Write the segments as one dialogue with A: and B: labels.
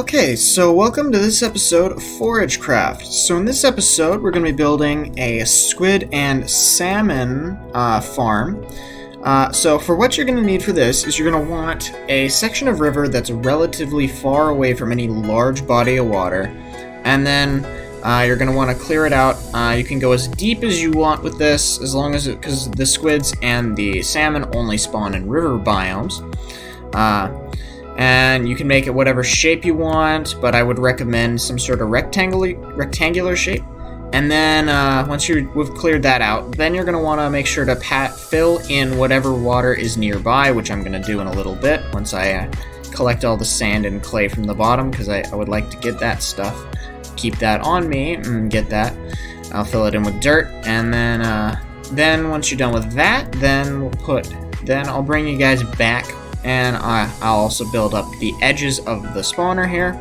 A: Okay, so welcome to this episode of ForageCraft. So in this episode, we're going to be building a squid and salmon farm. So for what you're going to need for this is you're going to want a section of river that's relatively far away from any large body of water. And then you're going to want to clear it out. You can go as deep as you want with this, as long as because the squids and the salmon only spawn in river biomes. And you can make it whatever shape you want, but I would recommend some sort of rectangular shape. And then once we've cleared that out, then you're going to want to make sure to fill in whatever water is nearby, which I'm going to do in a little bit once I collect all the sand and clay from the bottom, because I would like to get that stuff, keep that on me and get that. I'll fill it in with dirt, and then once you're done with that, then I'll bring you guys back. And I'll also build up the edges of the spawner here.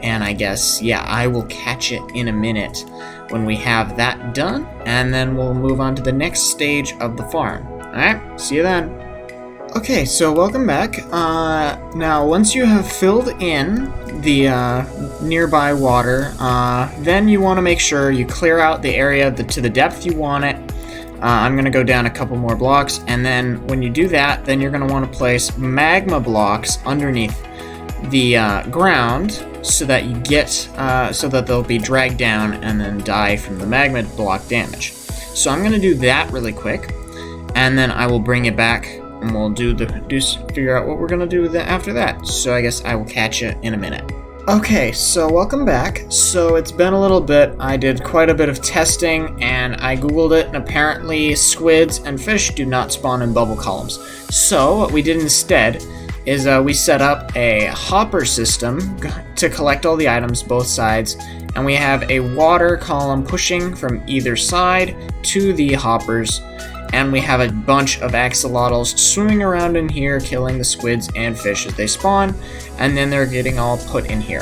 A: And I guess, yeah, I will catch it in a minute when we have that done. And then we'll move on to the next stage of the farm. Alright, see you then. Okay, so welcome back. Now, once you have filled in the nearby water, then you want to make sure you clear out the area to the depth you want it. I'm going to go down a couple more blocks, and then when you do that, then you're going to want to place magma blocks underneath the ground so that you get, so that they'll be dragged down and then die from the magma block damage. So I'm going to do that really quick, and then I will bring it back, and we'll figure out what we're going to do after that. So I guess I will catch you in a minute. Okay, so welcome back. So it's been a little bit. I did quite a bit of testing, and I googled it, and apparently squids and fish do not spawn in bubble columns. So what we did instead is we set up a hopper system to collect all the items both sides, and we have a water column pushing from either side to the hoppers, and we have a bunch of axolotls swimming around in here, killing the squids and fish as they spawn, and then they're getting all put in here.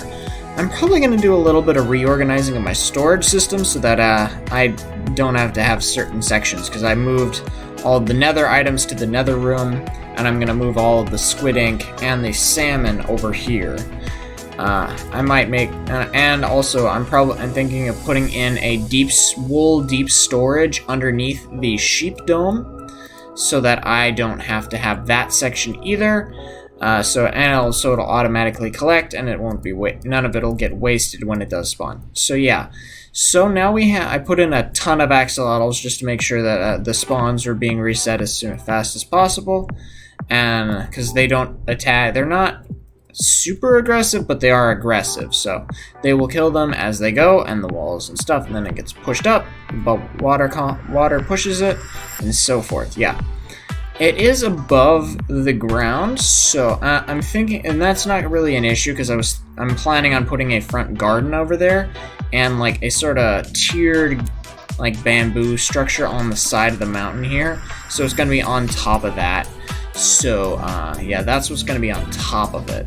A: I'm probably going to do a little bit of reorganizing of my storage system so that I don't have to have certain sections, because I moved all of the nether items to the nether room, and I'm going to move all of the squid ink and the salmon over here. I might make, and also I'm thinking of putting in a deep storage underneath the sheep dome, so that I don't have to have that section either. So it'll automatically collect, and it won't be none of it'll get wasted when it does spawn. So yeah, so now I put in a ton of axolotls just to make sure that the spawns are being reset as fast as possible, and because they don't attack, they're not super aggressive, but they are aggressive, so they will kill them as they go, and the walls and stuff, and then it gets pushed up, but water pushes it, and so forth. Yeah, it is above the ground, so I'm thinking, and that's not really an issue, because I'm planning on putting a front garden over there, and like a sort of tiered like bamboo structure on the side of the mountain here, so it's going to be on top of that. So yeah, that's what's going to be on top of it.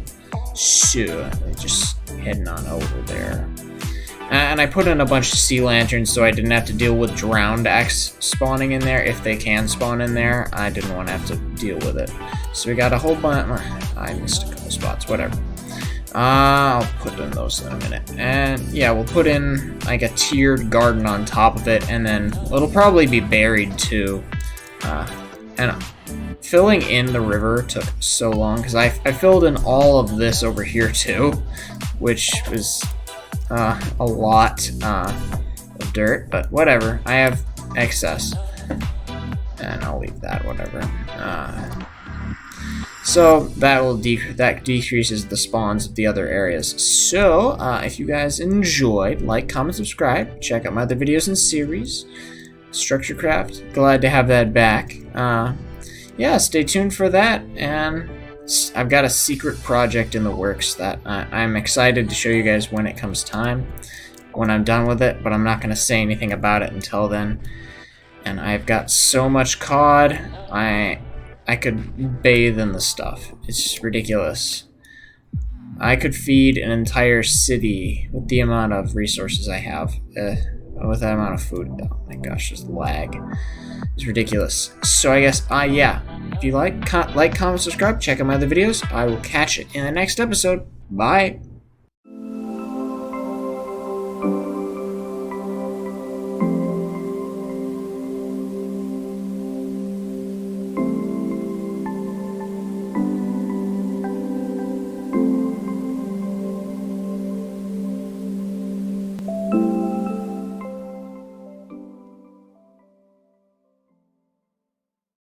A: So just heading on over there, and I put in a bunch of sea lanterns so I didn't have to deal with drowned X spawning in there. If they can spawn in there, I didn't want to have to deal with it. So we got a whole bunch. I missed a couple spots, whatever. I'll put in those in a minute, and yeah, we'll put in like a tiered garden on top of it, and then it'll probably be buried too. And filling in the river took so long, because I filled in all of this over here too, which was a lot of dirt, but whatever, I have excess, and I'll leave that, whatever. So that decreases the spawns of the other areas. So if you guys enjoyed, like, comment, subscribe, check out my other videos and series. ForageCraft, glad to have that back. Yeah, stay tuned for that, and I've got a secret project in the works that I'm excited to show you guys when it comes time, when I'm done with it, but I'm not going to say anything about it until then. And I've got so much cod, I could bathe in the stuff. It's just ridiculous. I could feed an entire city with the amount of resources I have. With that amount of food. Oh my gosh, this lag is ridiculous. So I guess, yeah, if you like, comment, subscribe, check out my other videos. I will catch it in the next episode. Bye.